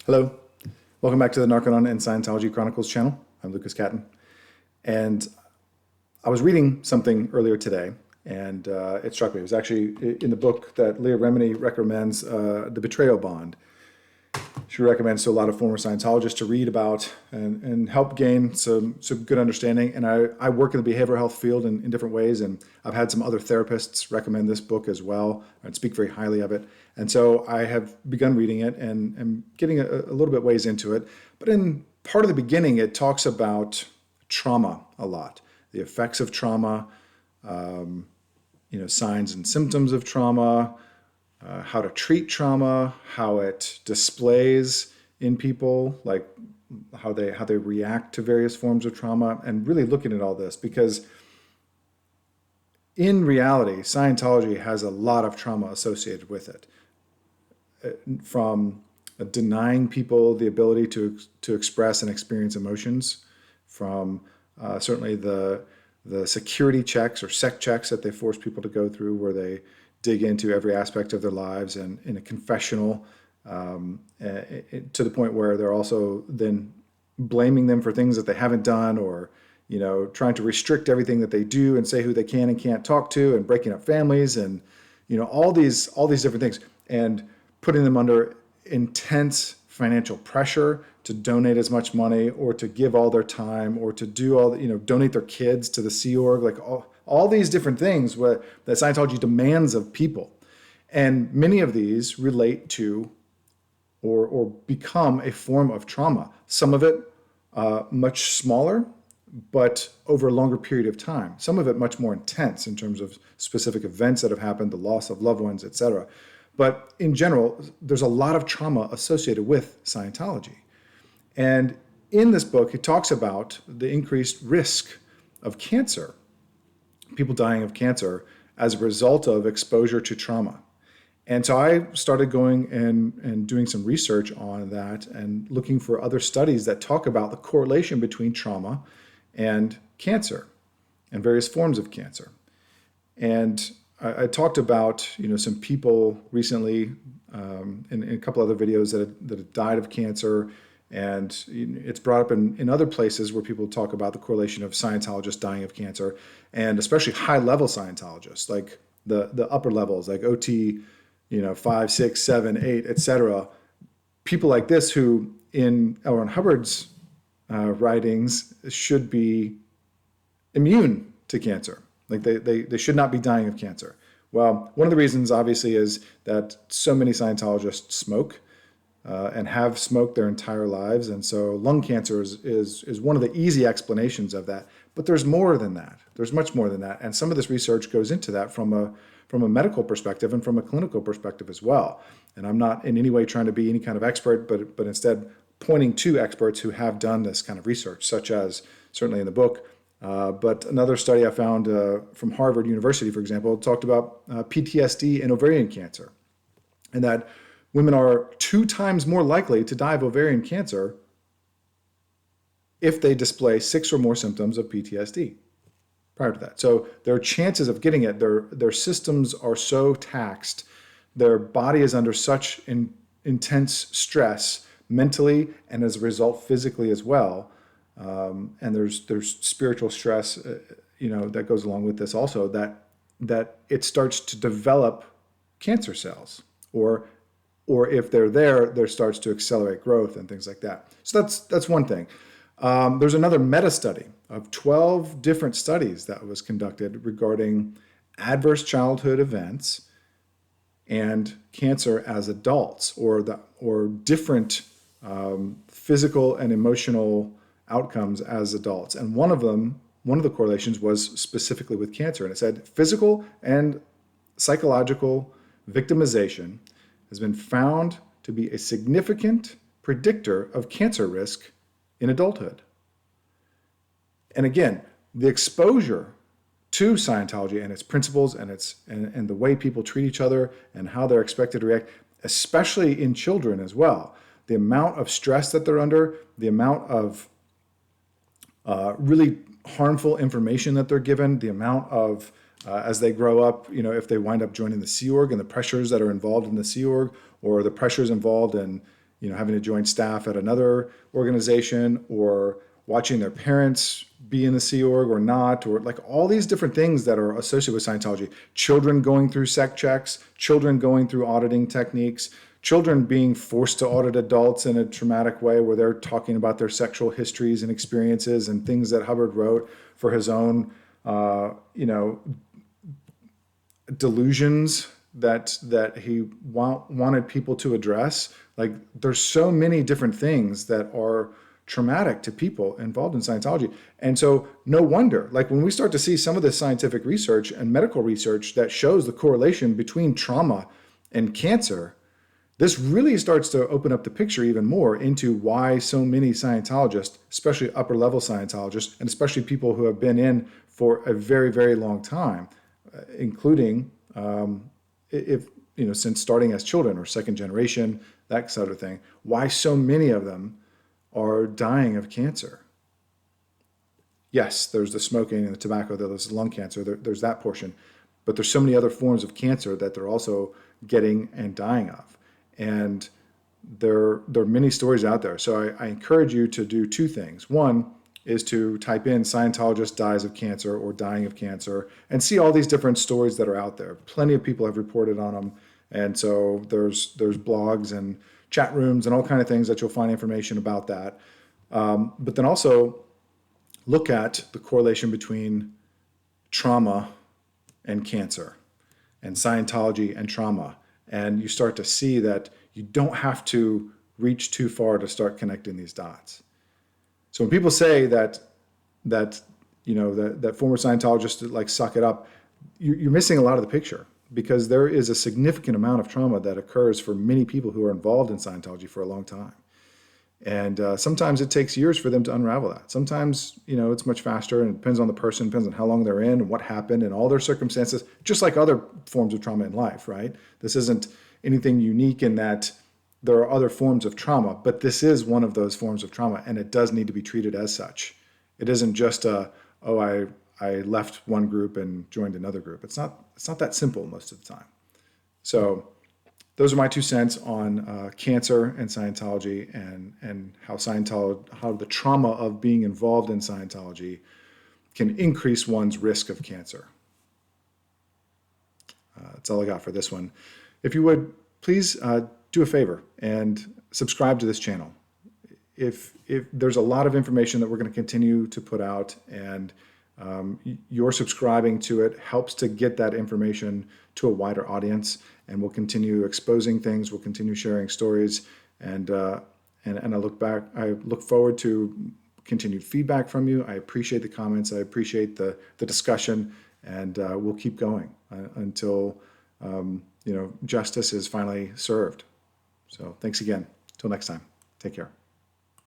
Hello, welcome back to the Narconon and Scientology Chronicles channel. I'm Lucas Catton, and I was reading something earlier today, and it struck me. It was actually in the book that Leah Remini recommends, The Betrayal Bond. She recommends to a lot of former Scientologists to read about and help gain some good understanding. And I work in the behavioral health field in different ways, and I've had some other therapists recommend this book as well and speak very highly of it. And so I have begun reading it and getting a little bit ways into it. But in part of the beginning, it talks about trauma a lot, the effects of trauma, signs and symptoms of trauma, how to treat trauma, how it displays in people, like how they react to various forms of trauma, and really looking at all this because in reality, Scientology has a lot of trauma associated with it, from denying people the ability to express and experience emotions, from certainly the security checks or sec checks that they force people to go through, where they dig into every aspect of their lives and in a confessional, to the point where they're also then blaming them for things that they haven't done, or trying to restrict everything that they do and say who they can and can't talk to, and breaking up families, and all these different things, and putting them under intense financial pressure to donate as much money, or to give all their time, or to do all donate their kids to the Sea Org, like all these different things that Scientology demands of people. And many of these relate to or become a form of trauma. Some of it much smaller, but over a longer period of time. Some of it much more intense in terms of specific events that have happened, the loss of loved ones, etc. But in general, there's a lot of trauma associated with Scientology. And in this book, it talks about the increased risk of cancer, people dying of cancer as a result of exposure to trauma. And so I started going and doing some research on that and looking for other studies that talk about the correlation between trauma and cancer and various forms of cancer. And I talked about some people recently in a couple other videos that have died of cancer, and it's brought up in other places where people talk about the correlation of Scientologists dying of cancer, and especially high-level Scientologists, like the upper levels, like OT 5, 6, 7, 8, etc. People like this who in L. Ron Hubbard's writings should be immune to cancer. Like they should not be dying of cancer. Well, one of the reasons obviously is that so many Scientologists smoke and have smoked their entire lives. And so lung cancer is one of the easy explanations of that. But there's more than that. There's much more than that. And some of this research goes into that from a medical perspective and from a clinical perspective as well. And I'm not in any way trying to be any kind of expert, but instead pointing to experts who have done this kind of research, such as certainly in the book. But another study I found from Harvard University, for example, talked about PTSD and ovarian cancer, and that women are 2 times more likely to die of ovarian cancer if they display 6 or more symptoms of PTSD prior to that. So their chances of getting it, their systems are so taxed, their body is under such intense stress mentally and as a result physically as well. And there's spiritual stress, that goes along with this also, that it starts to develop cancer cells, or if they're there starts to accelerate growth and things like that. So that's one thing. There's another meta study of 12 different studies that was conducted regarding adverse childhood events and cancer as adults, or different physical and emotional outcomes as adults. And one of the correlations was specifically with cancer. And it said physical and psychological victimization has been found to be a significant predictor of cancer risk in adulthood. And again, the exposure to Scientology and its principles and the way people treat each other and how they're expected to react, especially in children as well, the amount of stress that they're under, the amount of really harmful information that they're given, the amount of, as they grow up, if they wind up joining the Sea Org and the pressures that are involved in the Sea Org, or the pressures involved in having to join staff at another organization, or watching their parents be in the Sea Org or not, or like all these different things that are associated with Scientology. Children going through sec checks, children going through auditing techniques, children being forced to audit adults in a traumatic way where they're talking about their sexual histories and experiences and things that Hubbard wrote for his own, delusions that he wanted people to address. Like, there's so many different things that are traumatic to people involved in Scientology. And so no wonder, like, when we start to see some of this scientific research and medical research that shows the correlation between trauma and cancer, this really starts to open up the picture even more into why so many Scientologists, especially upper level Scientologists, and especially people who have been in for a very, very long time, including since starting as children or second generation, that sort of thing, why so many of them are dying of cancer. Yes, there's the smoking and the tobacco, there's lung cancer, there's that portion, but there's so many other forms of cancer that they're also getting and dying of. And there are many stories out there. So I encourage you to do two things. One is to type in Scientologist dies of cancer or dying of cancer and see all these different stories that are out there. Plenty of people have reported on them. And so there's blogs and chat rooms and all kind of things that you'll find information about that. But then also look at the correlation between trauma and cancer and Scientology and trauma. And you start to see that you don't have to reach too far to start connecting these dots. So when people say that former Scientologists like suck it up, you're missing a lot of the picture, because there is a significant amount of trauma that occurs for many people who are involved in Scientology for a long time. And sometimes it takes years for them to unravel that. Sometimes, it's much faster, and it depends on the person, depends on how long they're in and what happened and all their circumstances, just like other forms of trauma in life, right? This isn't anything unique in that there are other forms of trauma, but this is one of those forms of trauma, and it does need to be treated as such. It isn't just I left one group and joined another group. It's not that simple most of the time. So those are my 2 cents on cancer and Scientology, and how the trauma of being involved in Scientology can increase one's risk of cancer. That's all I got for this one. If you would, please do a favor and subscribe to this channel. If there's a lot of information that we're going to continue to put out, and your subscribing to it helps to get that information to a wider audience, and we'll continue exposing things, we'll continue sharing stories, and I look forward to continued feedback from you. I appreciate the comments, I appreciate the discussion, and we'll keep going until justice is finally served. So thanks again. Till next time. Take care.